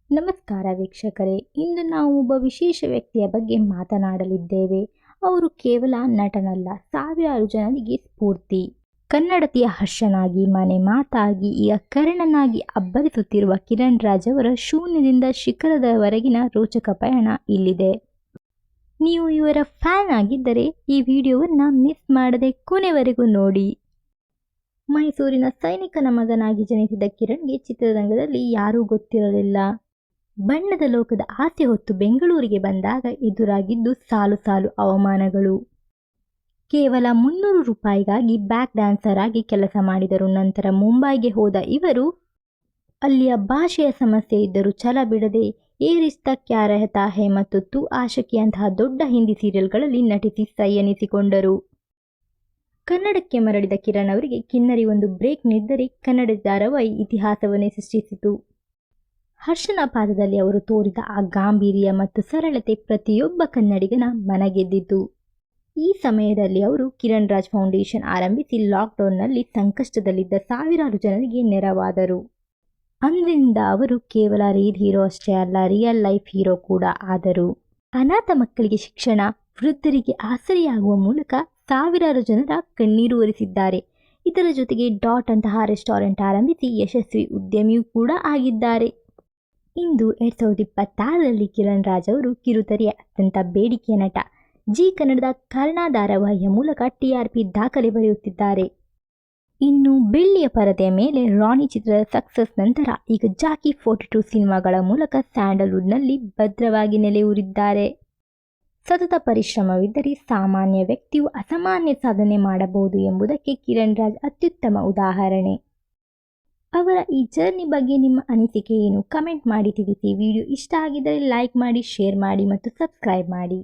ನಮಸ್ಕಾರ ವೀಕ್ಷಕರೇ, ಇಂದು ನಾವು ಒಬ್ಬ ವಿಶೇಷ ವ್ಯಕ್ತಿಯ ಬಗ್ಗೆ ಮಾತನಾಡಲಿದ್ದೇವೆ. ಅವರು ಕೇವಲ ನಟನಲ್ಲ, ಸಾವಿರಾರು ಜನರಿಗೆ ಸ್ಫೂರ್ತಿ. ಕನ್ನಡತಿಯ ಹರ್ಷನಾಗಿ, ಮನೆ ಮಾತಾಗಿ, ಈಗ ಕರ್ಣನಾಗಿ ಅಬ್ಬರಿಸುತ್ತಿರುವ ಕಿರಣ್ ರಾಜ್ ಅವರ ಶೂನ್ಯದಿಂದ ಶಿಖರದವರೆಗಿನ ರೋಚಕ ಪಯಣ ಇಲ್ಲಿದೆ. ನೀವು ಇವರ ಫ್ಯಾನ್ ಆಗಿದ್ದರೆ ಈ ವಿಡಿಯೋವನ್ನು ಮಿಸ್ ಮಾಡದೆ ಕೊನೆವರೆಗೂ ನೋಡಿ. ಮೈಸೂರಿನ ಸೈನಿಕನ ಮಗನಾಗಿ ಜನಿಸಿದ ಕಿರಣ್ಗೆ ಚಿತ್ರರಂಗದಲ್ಲಿ ಯಾರೂ ಗೊತ್ತಿರಲಿಲ್ಲ. ಬಣ್ಣದ ಲೋಕದ ಆಸೆ ಹೊತ್ತು ಬೆಂಗಳೂರಿಗೆ ಬಂದಾಗ ಎದುರಾಗಿದ್ದು ಸಾಲು ಸಾಲು ಅವಮಾನಗಳು. ಕೇವಲ 300 ರೂಪಾಯಿಗಾಗಿ ಬ್ಯಾಕ್ ಡ್ಯಾನ್ಸರ್ ಆಗಿ ಕೆಲಸ ಮಾಡಿದರು. ನಂತರ ಮುಂಬೈಗೆ ಹೋದ ಇವರು ಅಲ್ಲಿಯ ಭಾಷೆಯ ಸಮಸ್ಯೆ ಇದ್ದರೂ ಛಲ ಬಿಡದೆ ಏ ರಿಶ್ತಾ ಕ್ಯಾ ರಹತಾ ಹೈ ಮತ್ತು ತು ಆಶಿಕಿಯಂತಹ ದೊಡ್ಡ ಹಿಂದಿ ಸೀರಿಯಲ್ಗಳಲ್ಲಿ ನಟಿಸಿ ಸೈ ಎನಿಸಿಕೊಂಡರು. ಕನ್ನಡಕ್ಕೆ ಮರಳಿದ ಕಿರಣ್ ಅವರಿಗೆ ಕಿನ್ನರಿ ಒಂದು ಬ್ರೇಕ್ ನೀಡಿದರೆ ಕನ್ನಡ ಧಾರಾವಾಹಿ ಇತಿಹಾಸವನ್ನೇ ಸೃಷ್ಟಿಸಿತು. ಹರ್ಷನ ಪಾದದಲ್ಲಿ ಅವರು ತೋರಿದ ಆ ಗಾಂಭೀರ್ಯ ಮತ್ತು ಸರಳತೆ ಪ್ರತಿಯೊಬ್ಬ ಕನ್ನಡಿಗನ ಮನಗೆದ್ದಿತು. ಈ ಸಮಯದಲ್ಲಿ ಅವರು ಕಿರಣ್ ರಾಜ್ ಫೌಂಡೇಶನ್ ಆರಂಭಿಸಿ ಲಾಕ್ಡೌನ್ನಲ್ಲಿ ಸಂಕಷ್ಟದಲ್ಲಿದ್ದ ಸಾವಿರಾರು ಜನರಿಗೆ ನೆರವಾದರು. ಅಂದಿನಿಂದ ಅವರು ಕೇವಲ ರೀಲ್ ಹೀರೋ ಅಷ್ಟೇ ಅಲ್ಲ, ರಿಯಲ್ ಲೈಫ್ ಹೀರೋ ಕೂಡ ಆದರು. ಅನಾಥ ಮಕ್ಕಳಿಗೆ ಶಿಕ್ಷಣ, ವೃದ್ಧರಿಗೆ ಆಸರೆಯಾಗುವ ಮೂಲಕ ಸಾವಿರಾರು ಜನರ ಕಣ್ಣೀರು ಒರೆಸಿದ್ದಾರೆ. ಇದರ ಜೊತೆಗೆ ಡಾಟ್ ಅಂತಹ ರೆಸ್ಟೋರೆಂಟ್ ಆರಂಭಿಸಿ ಯಶಸ್ವಿ ಉದ್ಯಮಿಯೂ ಕೂಡ ಆಗಿದ್ದಾರೆ. ಇಂದು 2026ರಲ್ಲಿ ಕಿರಣ್ ರಾಜ್ ಅವರು ಕಿರುತೆರೆಯ ಅತ್ಯಂತ ಬೇಡಿಕೆಯ ನಟ. ಜಿ ಕನ್ನಡದ ಕರ್ಣ ಧಾರಾವಾಹಿಯ ಮೂಲಕ TRP ದಾಖಲೆ ಬರೆಯುತ್ತಿದ್ದಾರೆ. ಇನ್ನು ಬೆಳ್ಳಿಯ ಪರದೆಯ ಮೇಲೆ ರಾಣಿ ಚಿತ್ರದ ಸಕ್ಸಸ್ ನಂತರ ಈಗ ಜಾಕಿ 42 ಸಿನಿಮಾಗಳ ಮೂಲಕ ಸ್ಯಾಂಡಲ್ವುಡ್ನಲ್ಲಿ ಭದ್ರವಾಗಿ ನೆಲೆಯೂರಿದ್ದಾರೆ. ಸತತ ಪರಿಶ್ರಮವಿದ್ದರೆ ಸಾಮಾನ್ಯ ವ್ಯಕ್ತಿಯು ಅಸಾಮಾನ್ಯ ಸಾಧನೆ ಮಾಡಬಹುದು ಎಂಬುದಕ್ಕೆ ಕಿರಣ್ ರಾಜ್ ಅತ್ಯುತ್ತಮ ಉದಾಹರಣೆ. ಅವರ ಈ ಜರ್ನಿ ಬಗ್ಗೆ ನಿಮ್ಮ ಅನಿಸಿಕೆ ಏನು? ಕಮೆಂಟ್ ಮಾಡಿ ತಿಳಿಸಿ. ವಿಡಿಯೋ ಇಷ್ಟ ಆಗಿದ್ದರೆ ಲೈಕ್ ಮಾಡಿ, ಶೇರ್ ಮಾಡಿ ಮತ್ತು ಸಬ್ಸ್ಕ್ರೈಬ್ ಮಾಡಿ.